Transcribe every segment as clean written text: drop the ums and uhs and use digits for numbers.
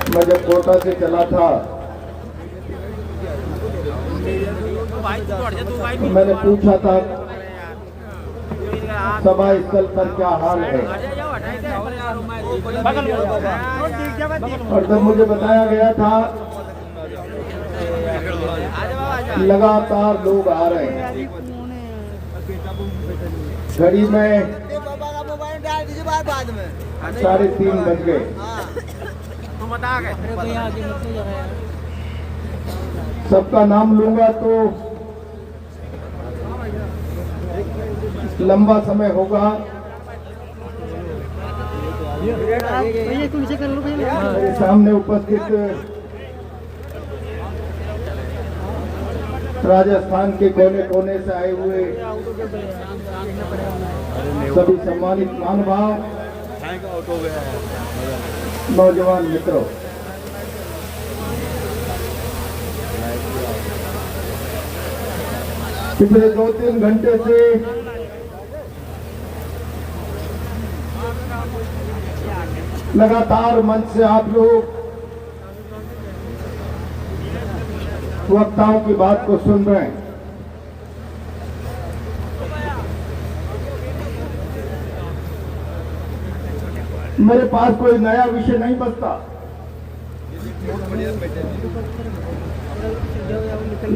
मैं जब कोटा से चला था तो मैंने पूछा था सभा स्थल पर क्या हाल है, और तब मुझे बताया गया था लगातार लोग आ रहे हैं। घड़ी में 3:30 बज गए। सबका नाम लूंगा तो लंबा समय होगा। मेरे सामने उपस्थित राजस्थान के कोने कोने से आए हुए सभी सम्मानित महानुभाव, नौजवान मित्रों, पिछले 2-3 घंटे से लगातार मंच से आप लोग वक्ताओं की बात को सुन रहे हैं। मेरे पास कोई नया विषय नहीं बचता,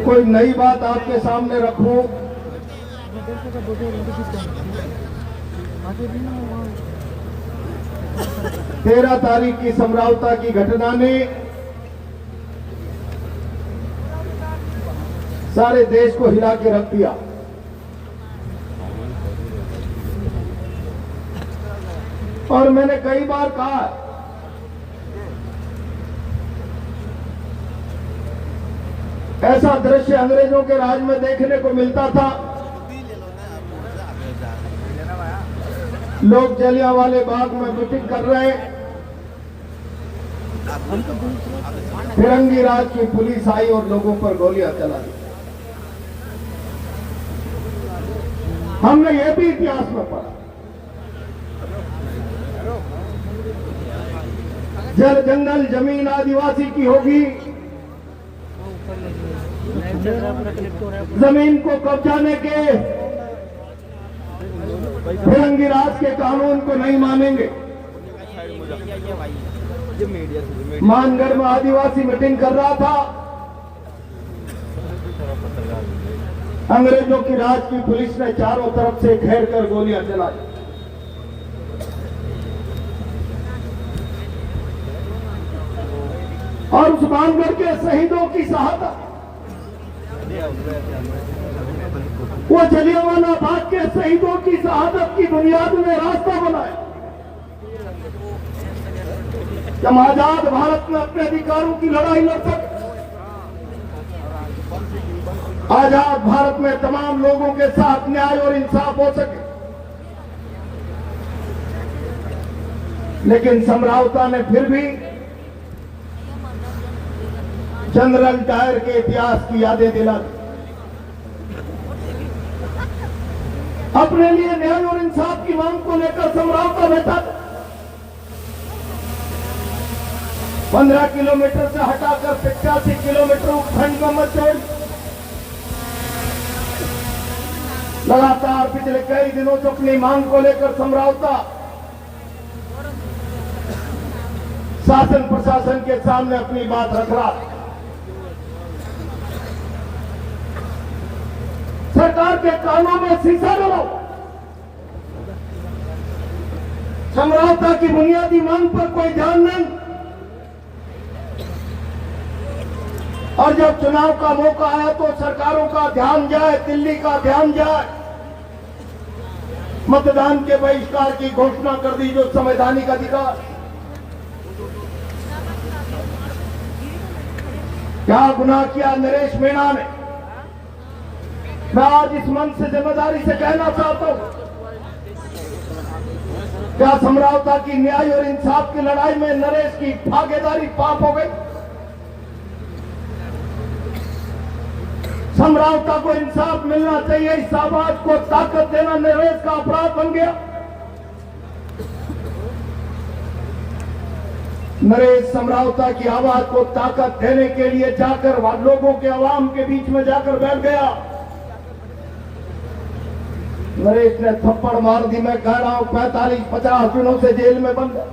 कोई नई बात आपके सामने रखूं। 13 तारीख की समरावता की घटना ने सारे देश को हिला के रख दिया। और मैंने कई बार कहा ऐसा दृश्य अंग्रेजों के राज में देखने को मिलता था। लोग जलियांवाले बाग में मीटिंग कर रहे हैं, फिरंगी राज की पुलिस आई और लोगों पर गोलियां चला दी। हमने यह भी इतिहास में पढ़ा, जल जंगल जमीन आदिवासी की होगी, जमीन को कब्जाने के फिरंगी राज के कानून को नहीं मानेंगे। मानगढ़ में आदिवासी मीटिंग कर रहा था, अंग्रेजों की राज की पुलिस ने चारों तरफ से घेर कर गोलियां चलाई। और उस मानगढ़ के शहीदों की शहादत, वो जलियांवाला बाग के शहीदों की शहादत की बुनियाद में रास्ता बनाया। जब आजाद भारत में अपने अधिकारों की लड़ाई लड़ सके, आजाद भारत में तमाम लोगों के साथ न्याय और इंसाफ हो सके, लेकिन समरावता ने फिर भी जनरल डायर के इतिहास की यादें दिला दी। अपने लिए न्याय और इंसाफ की मांग को लेकर समरावता बैठा था। 15 किलोमीटर से हटाकर 85 किलोमीटर उपखंड में मत छोड़। लगातार पिछले कई दिनों से अपनी मांग को लेकर समरावता शासन प्रशासन के सामने अपनी बात रख रहा है। सरकार के कानों में शीशा लगाओ। समरावता की बुनियादी मांग पर कोई ध्यान नहीं, और जब चुनाव का मौका आया तो सरकारों का ध्यान जाए, दिल्ली का ध्यान जाए। मतदान के बहिष्कार की घोषणा कर दी, जो संवैधानिक अधिकार। क्या गुनाह किया नरेश मीणा ने? मैं आज इस मंच से जिम्मेदारी से कहना चाहता हूं, क्या समरावता की न्याय और इंसाफ की लड़ाई में नरेश की भागीदारी पाप हो गई? समरावता को इंसाफ मिलना चाहिए, इस आवाज को ताकत देना नरेश का अपराध बन गया। नरेश समरावता की आवाज को ताकत देने के लिए जाकर लोगों के आवाम के बीच में जाकर बैठ गया। नरेश ने थप्पड़ मार दी। मैं कह रहा हूं 45-50 दिनों से जेल में बंद है।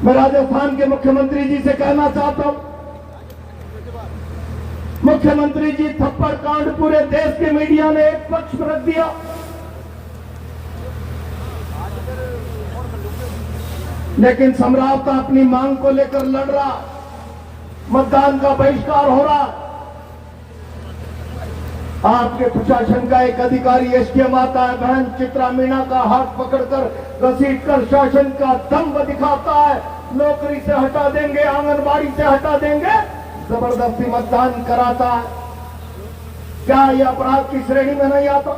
मैं राजस्थान के मुख्यमंत्री जी से कहना चाहता हूं, मुख्यमंत्री जी, थप्पड़ कांड पूरे देश के मीडिया ने एक पक्ष पर रख दिया, लेकिन समरावता अपनी मांग को लेकर लड़ रहा। मतदान का बहिष्कार हो रहा। आपके प्रशासन का एक अधिकारी एसडीएम आता है, बहन चित्रा मीणा का हाथ पकड़कर घसीटकर शासन का दम्भ दिखाता है। नौकरी से हटा देंगे, आंगनबाड़ी से हटा देंगे, जबरदस्ती मतदान कराता है। क्या यह अपराध की श्रेणी में नहीं आता?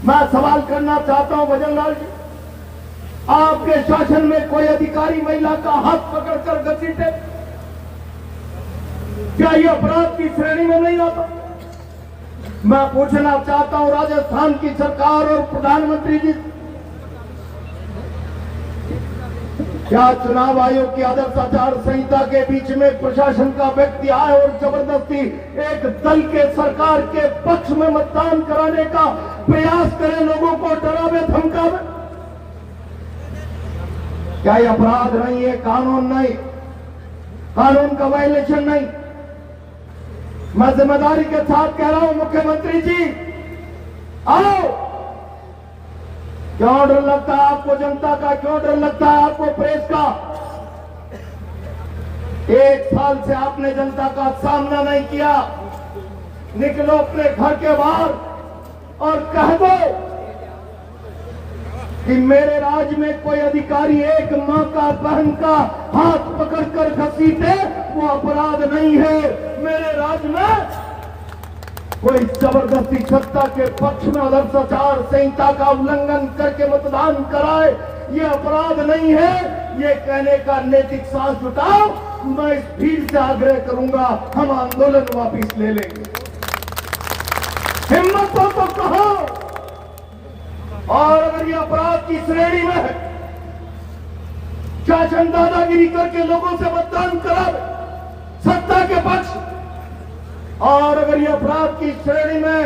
मैं सवाल करना चाहता हूं भजनलाल जी, आपके शासन में कोई अधिकारी महिला का हाथ पकड़कर घसीटे, क्या यह अपराध की श्रेणी में नहीं आता? मैं पूछना चाहता हूं राजस्थान की सरकार और प्रधानमंत्री जी, क्या चुनाव आयोग की आदर्श आचार संहिता के बीच में प्रशासन का व्यक्ति आए और जबरदस्ती एक दल के सरकार के पक्ष में मतदान कराने का प्रयास करे, लोगों को डरावे धमकावे? क्या यह अपराध नहीं है? कानून नहीं, कानून का वायलेशन नहीं। मैं जिम्मेदारी के साथ कह रहा हूं मुख्यमंत्री जी, आओ। क्यों डर लगता है आपको जनता का? क्यों डर लगता है आपको प्रेस का? 1 साल से आपने जनता का सामना नहीं किया। निकलो अपने घर के बाहर और कह दो कि मेरे राज्य में कोई अधिकारी एक मां का, बहन का हाथ पकड़कर घसीटे, वो अपराध नहीं है। मेरे राज्य में कोई जबरदस्ती सत्ता के पक्ष में आदर्श आचार संहिता का उल्लंघन करके मतदान कराए, ये अपराध नहीं है। ये कहने का नैतिक साहस जुटाओ। मैं इस भीड़ से आग्रह करूंगा, हम आंदोलन वापिस ले लेंगे। हिम्मत हो तो कहो। और अगर ये अपराध की श्रेणी में है, शासन दादागिरी करके लोगों से मतदान करावे सत्ता के पक्ष, और अगर ये अपराध की श्रेणी में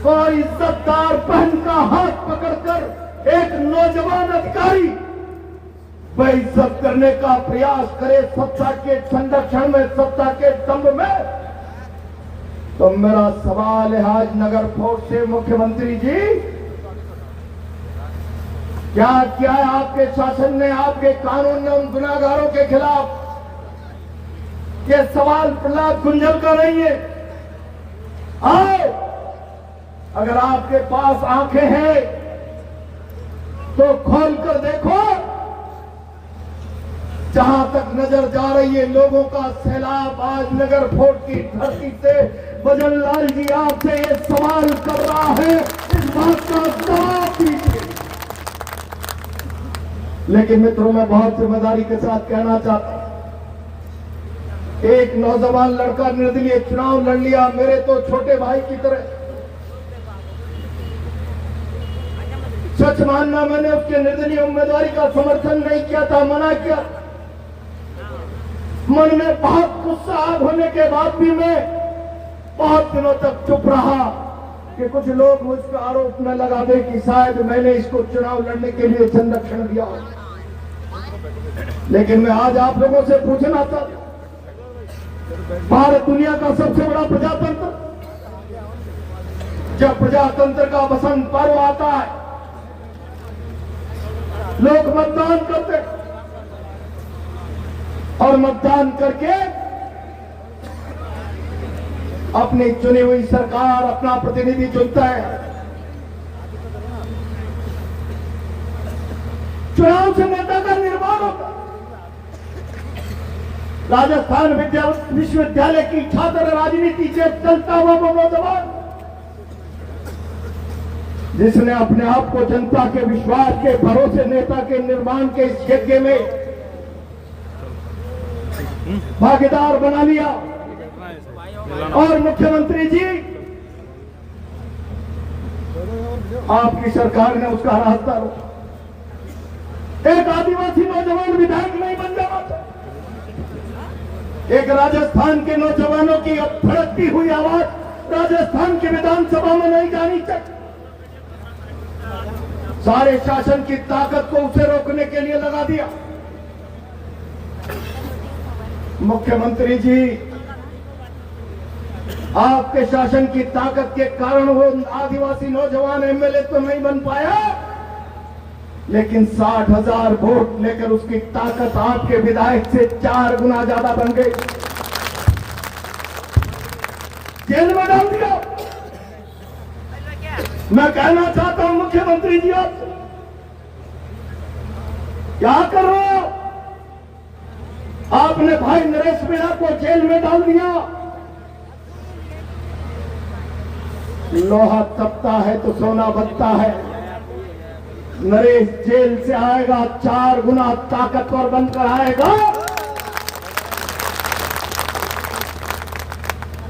कोई इज्जतदार बहन का हाथ पकड़कर एक नौजवान अधिकारी बेइज्जत करने का प्रयास करे सत्ता के संरक्षण में, सत्ता के दम्भ में, तो मेरा सवाल है आज नगर फोर्ट से, मुख्यमंत्री जी, क्या किया है आपके शासन ने, आपके कानून ने उन गुनाहगारों के खिलाफ? ये सवाल प्रहलाद गुंजल का नहीं है। आओ, अगर आपके पास आंखें हैं तो खोल कर देखो। जहां तक नजर जा रही है लोगों का सैलाब आज नगर फोर्ट की धरती से भजनलाल जी आपसे ये सवाल कर रहा है, इस बात का जवाब दीजिए। लेकिन मित्रों, मैं बहुत जिम्मेदारी के साथ कहना चाहता हूं, एक नौजवान लड़का निर्दलीय चुनाव लड़ लिया, मेरे तो छोटे भाई की तरह। सच मानना, मैंने उसके निर्दलीय उम्मीदवारी का समर्थन नहीं किया था, मना किया। मन में बहुत गुस्सा आग होने के बाद भी मैं बहुत दिनों तक चुप रहा कि कुछ लोग मुझ पर आरोप न लगा दे कि शायद मैंने इसको चुनाव लड़ने के लिए संरक्षण दिया। लेकिन मैं आज आप लोगों से पूछना चाहता हूं, भारत दुनिया का सबसे बड़ा प्रजातंत्र, जब प्रजातंत्र का बसंत पर्व आता है, लोग मतदान करते और मतदान करके अपनी चुनी हुई सरकार, अपना प्रतिनिधि चुनता है। चुनाव से नेता का निर्माण होता है। राजस्थान विश्वविद्यालय की छात्र राजनीति से चलता हुआ वो नौजवान, जिसने अपने आप को जनता के विश्वास के भरोसे नेता के निर्माण के इस यज्ञ में भागीदार बना लिया। और मुख्यमंत्री जी, आपकी सरकार ने उसका रास्ता रोका। एक आदिवासी नौजवान विधायक नहीं बन जाना चाहिए। एक राजस्थान के नौजवानों की अब भड़कती हुई आवाज राजस्थान की विधानसभा में नहीं जानी चाहिए। सारे शासन की ताकत को उसे रोकने के लिए लगा दिया। मुख्यमंत्री जी, आपके शासन की ताकत के कारण वो आदिवासी नौजवान एमएलए तो नहीं बन पाया, लेकिन 60,000 वोट लेकर उसकी ताकत आपके विधायक से 4 गुना ज्यादा बन गई। जेल में डाल दिया। मैं कहना चाहता हूं मुख्यमंत्री जी, आपसे क्या कर रहे हो? आपने भाई नरेश मीणा को जेल में डाल दिया। लोहा तपता है तो सोना बचता है। नरेश जेल से आएगा 4 गुना ताकतवर बनकर आएगा।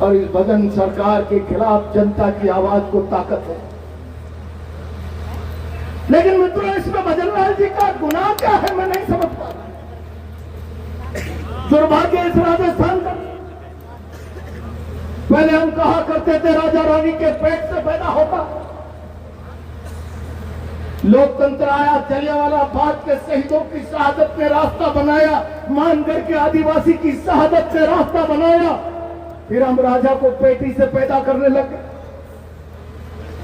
और इस भजन सरकार के खिलाफ जनता की आवाज को ताकत है। लेकिन मित्रों, इसमें भजनलाल जी का गुनाह क्या है, मैं नहीं समझ पा रहा। दुर्भाग्य इस राजस्थान का। पहले हम कहा करते थे राजा रानी के पेट से पैदा होता। लोकतंत्र आया, जलियांवाला बाग के शहीदों की शहादत ने रास्ता बनाया, मानगढ़ के आदिवासी की शहादत ने रास्ता बनाया। फिर हम राजा को पेटी से पैदा करने लगे।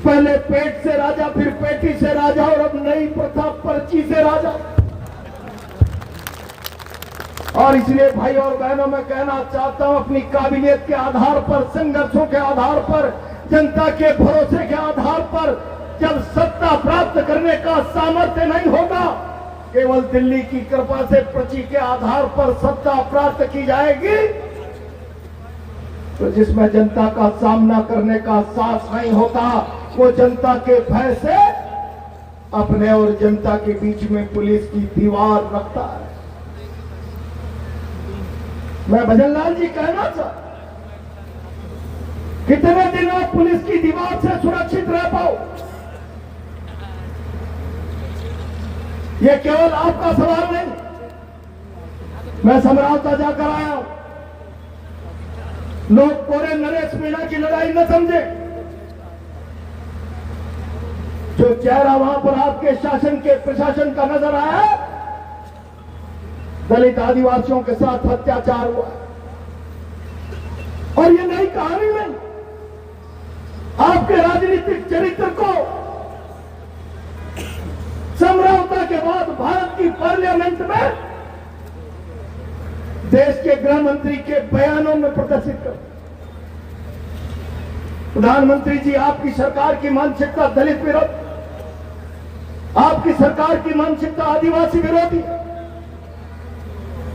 पहले पेट से राजा, फिर पेटी से राजा, और अब नई प्रथा पर्ची से राजा। और इसलिए भाई और बहनों, मैं कहना चाहता हूं, अपनी काबिलियत के आधार पर, संघर्षों के आधार पर, जनता के भरोसे के आधार पर जब सत्ता प्राप्त करने का सामर्थ्य नहीं होगा, केवल दिल्ली की कृपा से पर्ची के आधार पर सत्ता प्राप्त की जाएगी, तो जिसमें जनता का सामना करने का साहस नहीं होता, वो जनता के भय से अपने और जनता के बीच में पुलिस की दीवार रखता है। मैं भजनलाल जी कहना चाहता, कितने दिन आप पुलिस की दीवार से सुरक्षित रह पाओ? यह केवल आपका सवाल नहीं। मैं समरावता जाकर आया हूं। लोग कोरे नरेश मीणा की लड़ाई न समझे। जो चेहरा वहां पर आपके शासन के प्रशासन का नजर आया, दलित आदिवासियों के साथ अत्याचार हुआ। और ये नई कहानी नहीं। आपके राजनीतिक चरित्र को समरावता के बाद भारत की पार्लियामेंट में देश के गृह मंत्री के बयानों में प्रदर्शित कर। प्रधानमंत्री जी, आपकी सरकार की मानसिकता दलित विरोधी, आपकी सरकार की मानसिकता आदिवासी विरोधी,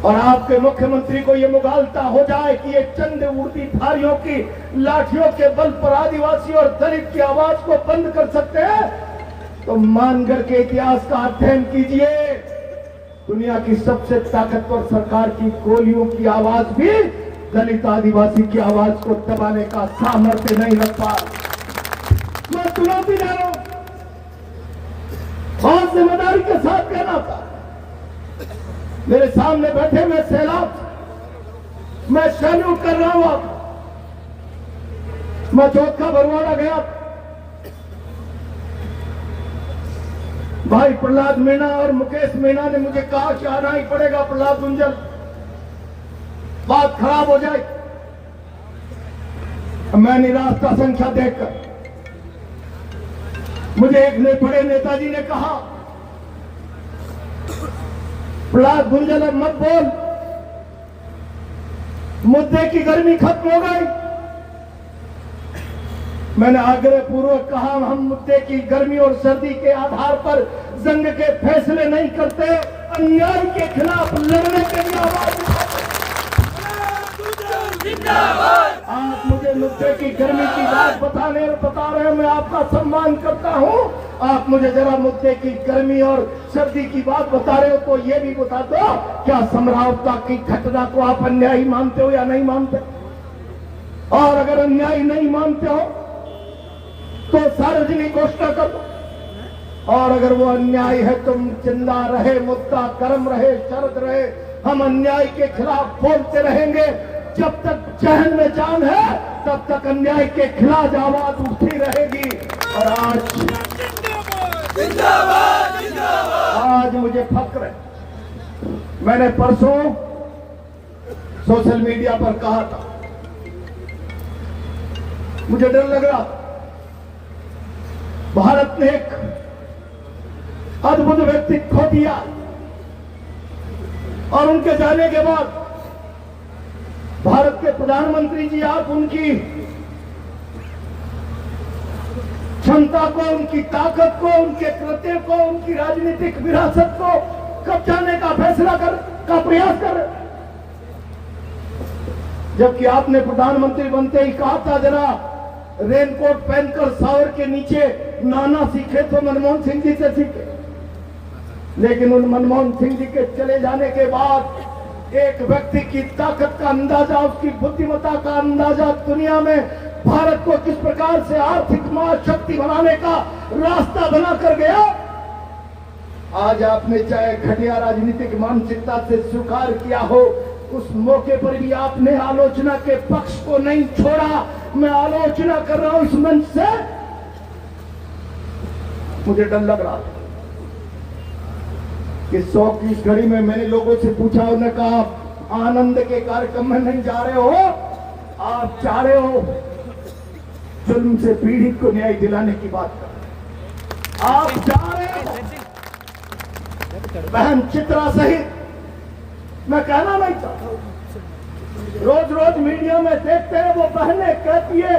और आपके मुख्यमंत्री को यह मुगालता हो जाए कि ये चंद उर्दीधारियों की लाठियों के बल पर आदिवासी और दलित की आवाज को बंद कर सकते हैं, तो मानगढ़ के इतिहास का अध्ययन कीजिए। दुनिया की सबसे ताकतवर सरकार की गोलियों की आवाज भी दलित आदिवासी की आवाज को दबाने का सामर्थ्य नहीं रख पा। मैं चुनौती दे रहा हूं, बहुत जिम्मेदारी के साथ कहना था। मेरे सामने बैठे मैं सैलाब, मैं सैल्यूट कर रहा हूं। मैं चौथा बरवाड़ा गया, भाई प्रहलाद मीणा और मुकेश मीणा ने मुझे कहा कि आना ही पड़ेगा प्रहलाद गुंजल, बात खराब हो जाए। मैं निराश का संख्या देखकर, मुझे एक बड़े नेताजी ने कहा, प्रहलाद गुंजल अब मत बोल, मुद्दे की गर्मी खत्म हो गई। मैंने आग्रह पूर्वक कहा, हम मुद्दे की गर्मी और सर्दी के आधार पर जंग के फैसले नहीं करते, अन्याय के खिलाफ लड़ने के लिए आवाज उठाते। आप मुझे मुद्दे की गर्मी की बात बता रहे हो, मैं आपका सम्मान करता हूं। आप मुझे जरा मुद्दे की गर्मी और सर्दी की बात बता रहे हो तो ये भी बता दो, क्या समरावता की घटना को आप अन्यायी मानते हो या नहीं मानते? और अगर अन्यायी नहीं मानते हो तो सार्वजनिक घोषणा कर दो। और अगर वो अन्याय है तुम जिंदा रहे, मुद्दा गर्म रहे, शरद रहे, हम अन्याय के खिलाफ बोलते रहेंगे। जब तक जहन में जान है तब तक अन्याय के खिलाफ आवाज उठती रहेगी। और आज मुझे फक्र है, मैंने परसों सोशल मीडिया पर कहा था, मुझे डर लग रहा, भारत ने एक अद्भुत व्यक्ति खो दिया और उनके जाने के बाद भारत के प्रधानमंत्री जी, आप उनकी क्षमता को, उनकी ताकत को, उनके कृत्य को, उनकी राजनीतिक विरासत को कब्जाने का फैसला का प्रयास कर, जबकि आपने प्रधानमंत्री बनते ही कहा था जरा रेनकोट पहनकर सावर के नीचे नाना सीखे तो मनमोहन सिंह जी से सीखे। लेकिन उन मनमोहन सिंह जी के चले जाने के बाद एक व्यक्ति की ताकत का अंदाजा, उसकी बुद्धिमत्ता का अंदाजा दुनिया में भारत को किस प्रकार से आर्थिक महाशक्ति बनाने का रास्ता बनाकर गया। आज आपने चाहे घटिया राजनीतिक मानसिकता से स्वीकार किया हो, उस मौके पर भी आपने आलोचना के पक्ष को नहीं छोड़ा। मैं आलोचना कर रहा हूं इस मंच से, मुझे डर लग रहा था कि 100 की इस घड़ी में मैंने लोगों से पूछा, उन्होंने कहा आनंद के कार्यक्रम में नहीं जा रहे हो, आप चाह रहे हो जुल्म से पीड़ित को न्याय दिलाने की बात कर, आप जा रहे हो बहन चित्रा सहित। मैं कहना नहीं चाहता, रोज रोज मीडिया में देखते हैं वो बहनें कहती है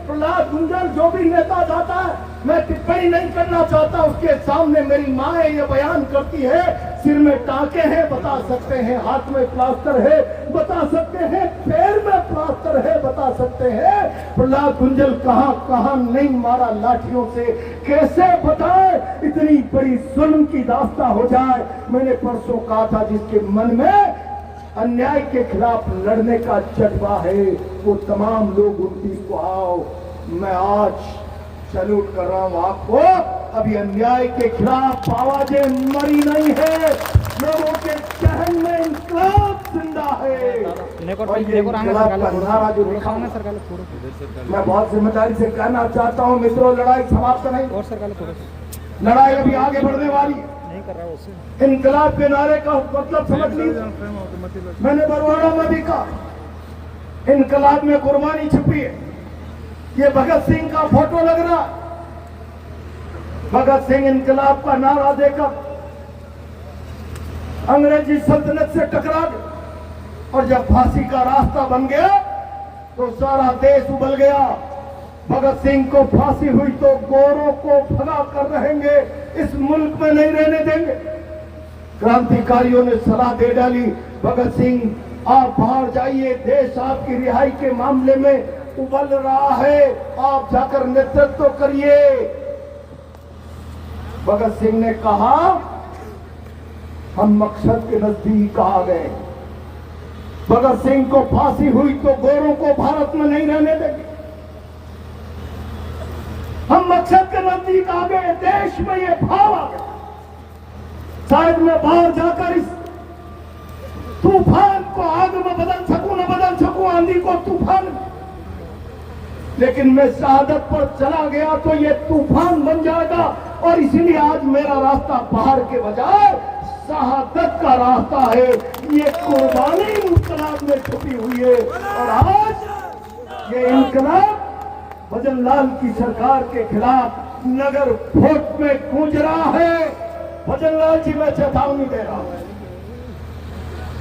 प्रहलाद गुंजल जो भी नेता जाता है, मैं टिप्पणी नहीं करना चाहता उसके सामने, मेरी माँ ये बयान करती है सिर में टांके हैं बता सकते हैं, हाथ में प्लास्टर है बता सकते हैं, पैर में प्लास्टर है बता सकते हैं, प्रहलाद गुंजल कहां कहां नहीं मारा लाठियों से, कैसे बताए इतनी बड़ी जुल्म की दास्तां हो जाए। मैंने परसों कहा था जिसके मन में अन्याय के खिलाफ लड़ने का जज्बा है वो तमाम लोग 29 को आओ। मैं आज सैल्यूट कर रहा हूं आपको, अभी अन्याय के खिलाफ आवाजें मरी नहीं है, लोगों के जहन में इंकलाब जिंदा है। और ये इंकलाब का नारा जो लिखा है, मैं बहुत जिम्मेदारी से कहना चाहता हूं मित्रों, लड़ाई समाप्त नहीं, लड़ाई अभी आगे बढ़ने वाली है। इंकलाब के नारे का मतलब समझ लीजिए, मैंने बरवाड़ा में भी कहा इंकलाब में कुर्बानी छुपी है। ये भगत सिंह का फोटो लग रहा, भगत सिंह इंकलाब का नारा देकर अंग्रेजी सल्तनत से टकरा गए और जब फांसी का रास्ता बन गया तो सारा देश उबल गया। भगत सिंह को फांसी हुई तो गोरों को भगा कर रहेंगे, इस मुल्क में नहीं रहने देंगे। क्रांतिकारियों ने सलाह दे डाली, भगत सिंह आप बाहर जाइए, देश आपकी रिहाई के मामले में उबल रहा है, आप जाकर नेतृत्व करिए। भगत सिंह ने कहा हम मकसद के नजदीक आ गए, भगत सिंह को फांसी हुई तो गोरों को भारत में नहीं रहने देंगे, हम मकसद के नजदीक आ गए, देश में ये भाव आ गया। शायद मैं बाहर जाकर इस तूफान को आग में बदल सकूं, न बदल सकूं आंधी को तूफान में, लेकिन मैं शहादत पर चला गया तो ये तूफान बन जाएगा। और इसीलिए आज मेरा रास्ता बाहर के बजाय शहादत का रास्ता है। ये कुर्बानी इंकलाब में छुपी हुई है और आज ये इंकलाब भजनलाल की सरकार के खिलाफ नगर भोट में गूंज रहा है। भजनलाल जी मैं चेतावनी दे रहा हूं,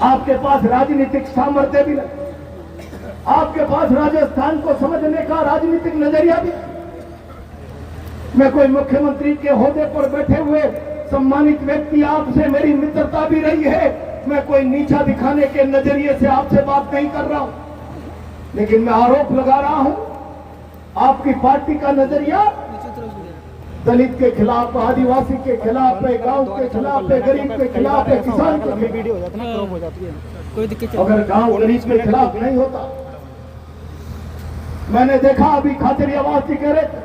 आपके पास राजनीतिक सामर्थ्य भी नहीं, आपके पास राजस्थान को समझने का राजनीतिक नजरिया भी। मैं कोई मुख्यमंत्री के ओहदे पर बैठे हुए सम्मानित व्यक्ति, आपसे मेरी मित्रता भी रही है, मैं कोई नीचा दिखाने के नजरिए से आपसे बात नहीं कर रहा हूं, लेकिन मैं आरोप लगा रहा हूं आपकी पार्टी का नजरिया दलित के खिलाफ, आदिवासी के खिलाफ है, गांव के खिलाफ है, गरीब के खिलाफ है, किसान के खिलाफ। अगर गांव गरीब के खिलाफ नहीं होता, मैंने देखा अभी खातिर आवाज जी कह रहे थे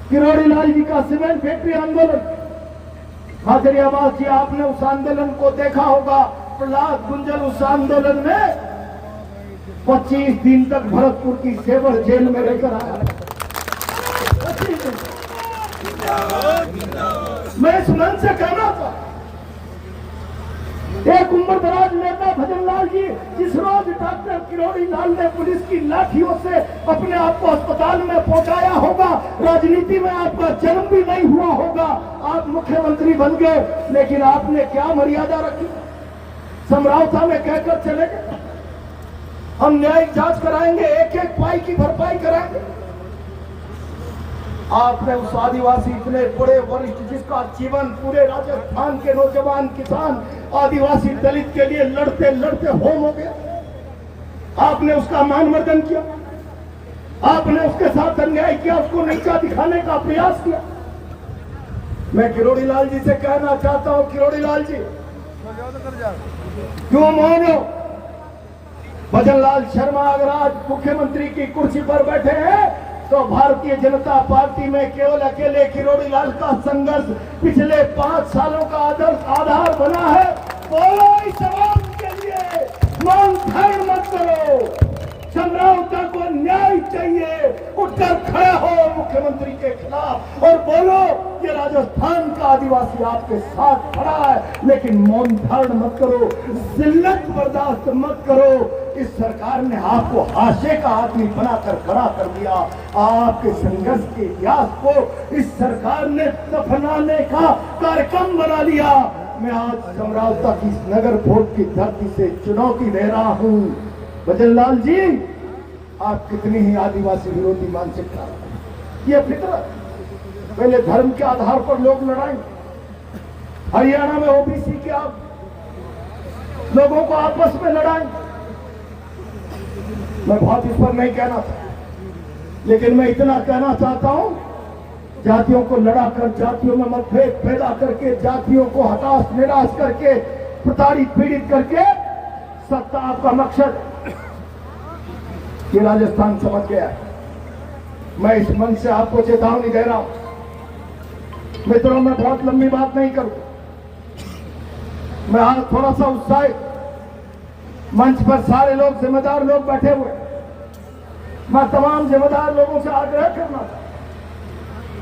किरोड़ी लाल जी का सीमेंट फैक्ट्री आंदोलन, खाजरियाबाद जी आपने उस आंदोलन को देखा होगा। प्रहलाद गुंजल उस आंदोलन में 25 दिन तक भरतपुर की सेवर जेल में रहकर आया। 25 दिन। मैं इस मन से कहना था, एक उम्रदराज नेता भजन लाल जी, जिस रोज डॉक्टर किरोड़ी लाल ने पुलिस की लाठियों से अपने आप को अस्पताल में पहुंचाया होगा, राजनीति में आपका जन्म भी नहीं हुआ होगा, आप मुख्यमंत्री बन गए, लेकिन आपने क्या मर्यादा रखी? समरावता में कहकर चले गए हम न्यायिक जांच कराएंगे, एक एक पाई की भरपाई कराएंगे। आपने उस आदिवासी इतने बड़े वरिष्ठ जिसका जीवन पूरे राजस्थान के नौजवान किसान आदिवासी दलित के लिए लड़ते लड़ते होम हो गया, आपने उसका मानवर्धन किया, आपने उसके साथ अन्याय किया, उसको नीचा दिखाने का प्रयास किया। मैं किरोड़ी लाल जी से कहना चाहता हूं, किरोड़ी लाल जी क्यों मौन हो? भजन लाल शर्मा अगर आज मुख्यमंत्री की कुर्सी पर बैठे हैं तो भारतीय जनता पार्टी में केवल अकेले किरोड़ी लाल का संघर्ष पिछले 5 सालों का आधार बना है। बोलो इस आवाज के लिए, मौन धारण मत करो। समरावता को न्याय चाहिए, उठकर खड़े हो मुख्यमंत्री के खिलाफ और बोलो ये राजस्थान का आदिवासी आपके साथ खड़ा है, लेकिन मौन धारण मत करो, जिल्लत बर्दाश्त मत करो। इस सरकार ने आपको हाशे का आदमी बनाकर खड़ा कर दिया। आपके संघर्ष के इतिहास को इस सरकार ने दफनाने का कार्यक्रम बना लिया। मैं आज समरावता की नगर बोर्ड की धरती से चुनौती दे रहा हूं, भजन लाल जी आप कितनी ही आदिवासी विरोधी मानसिकता, ये फितरत, पहले धर्म के आधार पर लोग लड़ाएंगे, हरियाणा में ओबीसी के आप लोगों को आपस में लड़ाएंगे। मैं बहुत इस पर नहीं कहना था, लेकिन मैं इतना कहना चाहता हूं, जातियों को लड़ाकर, जातियों में मतभेद पैदा करके, जातियों को हताश निराश करके, प्रताड़ित पीड़ित करके सत्ता आपका मकसद, ये राजस्थान समझ गया है। मैं इस मन से आपको चेतावनी दे रहा हूं। मित्रों मैं बहुत लंबी बात नहीं करूं, मैं आज थोड़ा सा उत्साहित, मंच पर सारे लोग जिम्मेदार लोग बैठे हुए, मैं तमाम जिम्मेदार लोगों से आग्रह करना था,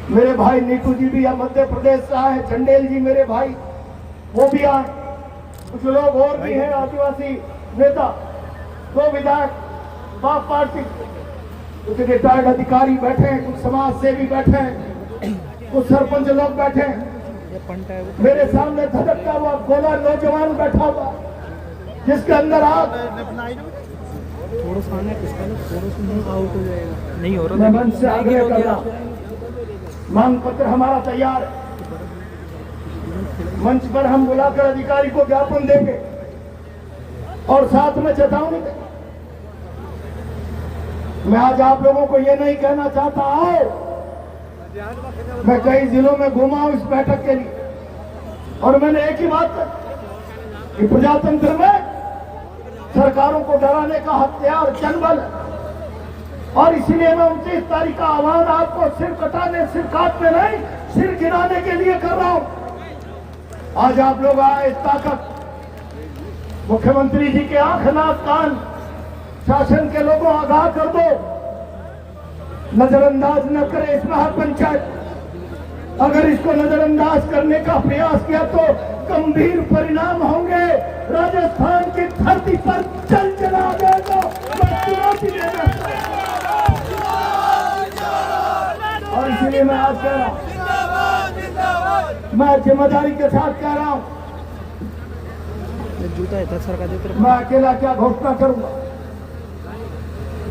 मेरे भाई नीतू जी भी मध्य प्रदेश से आए, चंडेल जी मेरे भाई वो भी आए, कुछ लोग और भी हैं आदिवासी नेता, 2 विधायक बाप पार्टी, कुछ रिटायर्ड अधिकारी बैठे हैं, कुछ समाज सेवी बैठे हैं, कुछ सरपंच लोग बैठे हैं, मेरे सामने धड़कता हुआ गोला नौजवान बैठा हुआ जिसके अंदर आप थोड़ा सा आउट हो जाएगा, नहीं हो रहा। मैं मंच से आग्रह कर रहा हूं, मांग पत्र हमारा तैयार है, मंच पर हम बुलाकर अधिकारी को ज्ञापन देंगे और साथ में चेतावनी देंगे। मैं आज आप लोगों को ये नहीं कहना चाहता आओ, मैं कई जिलों में घूमा हूं इस बैठक के लिए और मैंने एक ही बात कही कि प्रजातंत्र में सरकारों को डराने का हथियार जनबल है और इसलिए मैं 29 तारीख का आह्वान आपको सिर कटाने, सिर काटने नहीं, सिर गिराने के लिए कर रहा हूं। आज आप लोग आए इस ताकत, मुख्यमंत्री जी के आंख नाक कान शासन के लोगों आगाह कर दो, नजरअंदाज न करे इस महापंचायत। अगर इसको नजरअंदाज करने का प्रयास किया तो गंभीर परिणाम होंगे। राजस्थान की धरती पर चल चला देगा, और इसीलिए मैं आज कह रहा हूं, मैं जिम्मेदारी के साथ कह रहा हूं, मैं अकेला क्या घोषणा करूंगा,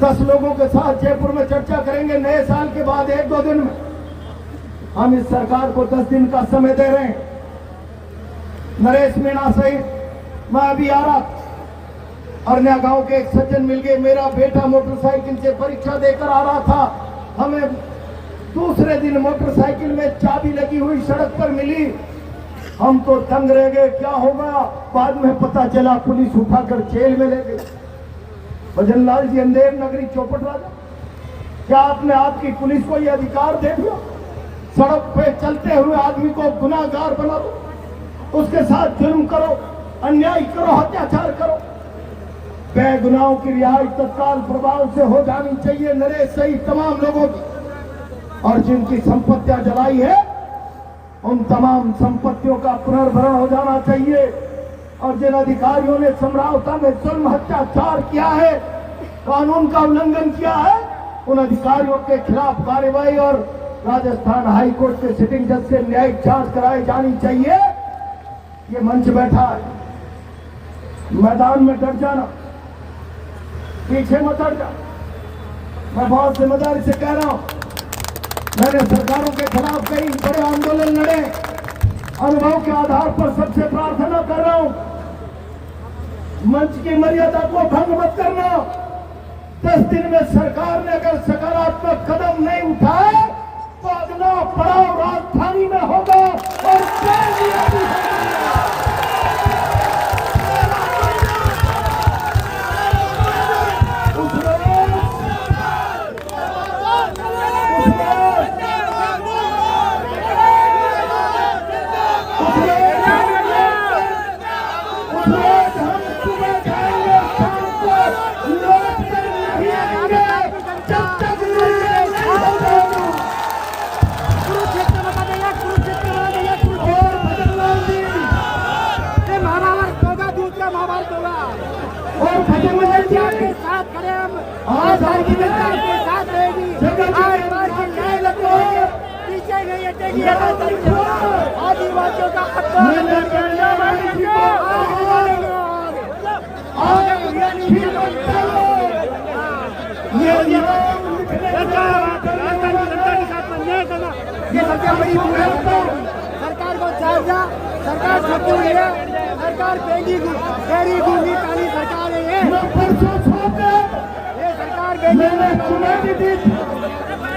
10 लोगों के साथ जयपुर में चर्चा करेंगे। नए साल के बाद 1-2 दिन में हम इस सरकार को 10 दिन का समय दे रहे हैं। नरेश मीणा सहित मैं अभी आ रहा था, अरन्या गांव के एक सज्जन मिल गए, मेरा बेटा मोटरसाइकिल से परीक्षा देकर आ रहा था, हमें दूसरे दिन मोटरसाइकिल में चाबी लगी हुई सड़क पर मिली, हम तो तंग रह गए, क्या होगा? बाद में पता चला पुलिस उठाकर जेल में ले गई। भजन लाल जी, अंधेर नगरी चौपट राजा, क्या आपने आपकी पुलिस को यह अधिकार दे दिया सड़क पे चलते हुए आदमी को गुनाहगार बना दो, उसके साथ जुल्म करो, अन्याय करो, अत्याचार करो। बेगुनाहों की रिहाई तत्काल प्रभाव से हो जानी चाहिए, नरेश सही तमाम लोगों की। और जिनकी संपत्तियां जलाई है उन तमाम संपत्तियों का पुनर्भरण हो जाना चाहिए। और जिन अधिकारियों ने समरावता में जुल्म अत्याचार किया है, कानून का उल्लंघन किया है, उन अधिकारियों के खिलाफ कार्रवाई और राजस्थान हाईकोर्ट के सिटिंग जज से न्यायिक जांच कराई जानी चाहिए। ये मंच बैठा है, मैदान में डट जाना, पीछे मत हट जा। मैं बहुत जिम्मेदारी से कह रहा हूं, मैंने सरकारों के खिलाफ कई बड़े आंदोलन लड़े, अनुभव के आधार पर सबसे प्रार्थना कर रहा हूं, मंच की मर्यादा को भंग मत करना। 10 दिन में सरकार ने अगर सकारात्मक कदम नहीं उठाए तो अगला पड़ाव राजधानी में होगा और आदिवासियों का ये सबसे बड़ी सरकार को चार्जा, सरकार छुट्टी हुई है, सरकार बेगी गूंगी काली सरकार है ये सरकार बेगी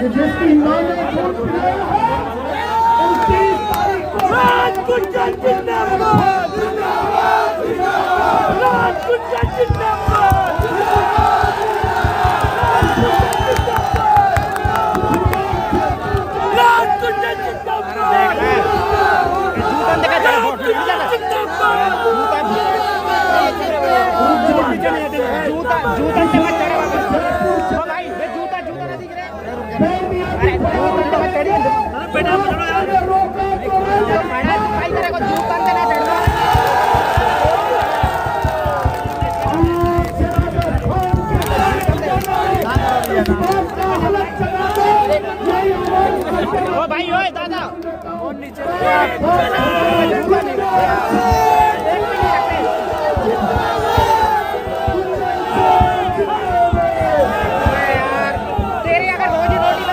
जिसकी मां ने खून पिलाया है, 29 तारीख को राजकुंजन जिंदाबाद, जिंदाबाद, जिंदाबाद, राजकुंजन जिंदाबाद, राजकुंजन जिंदाबाद, ओ भाई ओए दादा और नीचे तेरी अगर रोजी रोटी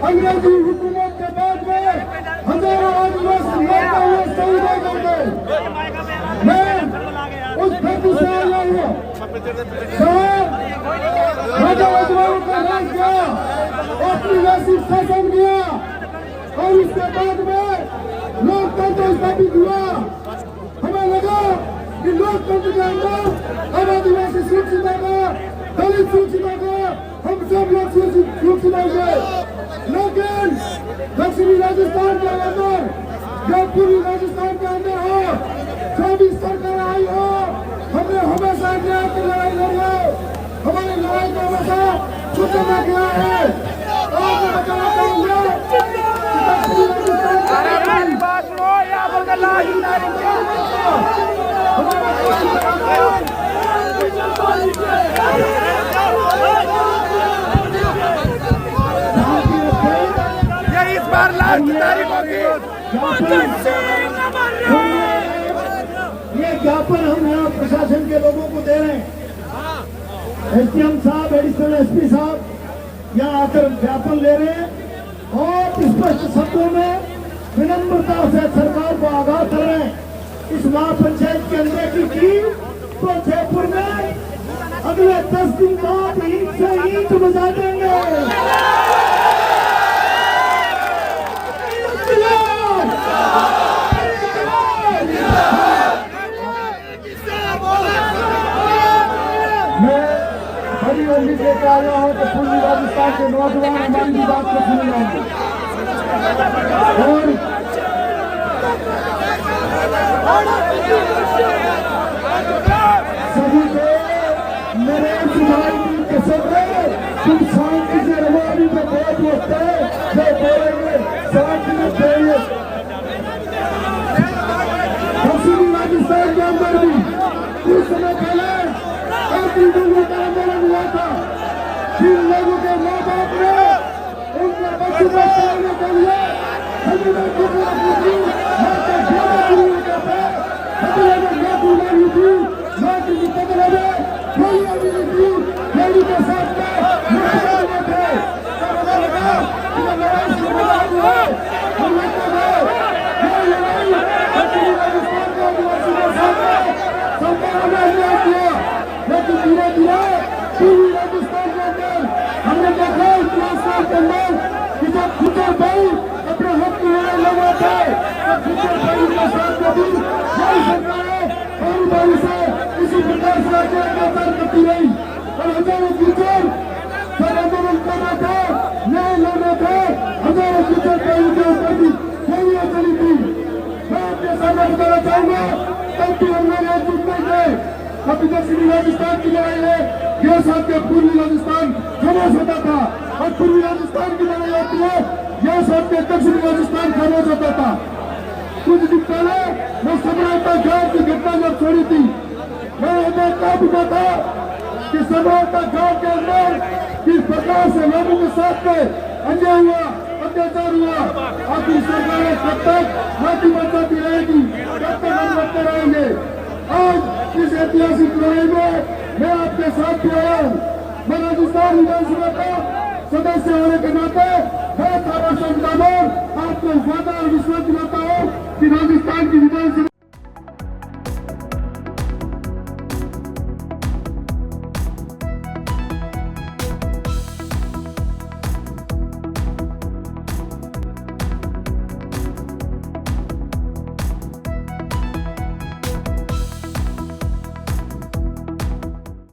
अंग्रेजी हुकूमत के बाद में हजारों आदिवासी मरते हुए शहीद हो गए। मैं उस धरती से आया हूँ, राजा रजवाड़ों का राज गया, औपनिवेशिक शासन गया और उसके बाद में लोकतंत्र स्थापित हुआ। हमें लगा कि लोकतंत्र के अंदर हम आदिवासी सुरक्षित होगा, दलित सुरक्षित होगा, हम सब लोग सुरक्षित होंगे। लेकिन दक्षिणी राजस्थान के अंदर या पूर्वी राजस्थान के अंदर हो, जो भी सरकार आई हो, हमने हमेशा न्याय की लड़ाई लड़ी है। बचाना क्या है? आपको बचाना करेंगे। अरे मेरी बात सुनो, यहाँ पर का लाज उतारेंगे। ये इस बार लास्ट तारीख होगी। ये ज्ञापन हम यहाँ प्रशासन के लोगों को दे रहे हैं। एसडीएम साहब, एडिशनल एसपी साहब यहाँ आकर ज्ञापन ले रहे हैं और स्पष्ट शब्दों में विनम्रता से सरकार को आगाह कर रहे हैं। इस महापंचायत के अंदर की टीम तो जयपुर में अगले 10 दिन बाद ईंट से ईंट बजा देंगे। मैं बड़ी रंजित लेकर आया हूँ तो पूर्वी राजस्थान के नौजवान हमारी भी बात को सुन लेंगे और सभी को मेरे सुधार की कसम है। तुम शांति से रहो, अभी तो बहुत वक्त है जो बोलेंगे शांति में बोलिए। पश्चिमी राजस्थान के अंदर भी कुछ समय पहले लोगों का आंदोलन हुआ था। जिन लोगों के माँ बाप ने उनके बच्चों को पढ़ाने के लिए लेकिन धीरे धीरे पूर्वी राजस्थान के अंदर हमने देखा इतिहास के अंदर कि जब खुचर भाई अपने हक के लिए लगा थे तो खुचर भाई के साथ भी यही सरकारें बारी बारी से इसी प्रकार से आगे अत्याचार करती रही और हजारों खुचर सर आंदोलन करना था, न्याय लेना था, हजारों खुचर भाई के ऊपर भी गोलियां चली थी। मैं आपके सामने बताना चाहूंगा तब भी हम लोग एकजुट नहीं थे। अभी दक्षिणी राजस्थान की लड़ाई है, यह साथ के पूर्वी राजस्थान खामोश होता था और पूर्वी राजस्थान की लड़ाई होती है, यह साथ के दक्षिणी राजस्थान खामोश होता था। कुछ दिन पहले मैं सम्राटा गांव की घटना जब छोड़ी थी, मैं उधर कहा था कि सम्राटा गांव के अंदर किस प्रकार से लोगों के साथ में अन्याय हुआ, अत्याचार हुआ। आपकी सरकारें कब तक माटी बचाती रहेगी, कब तक हम लड़ते रहेंगे। आज इस ऐतिहासिक लड़ाई में मैं आपके साथ भी आया हूँ। मैं राजस्थान विधानसभा का सदस्य होने के नाते मैं थारा संगठन आपको वादा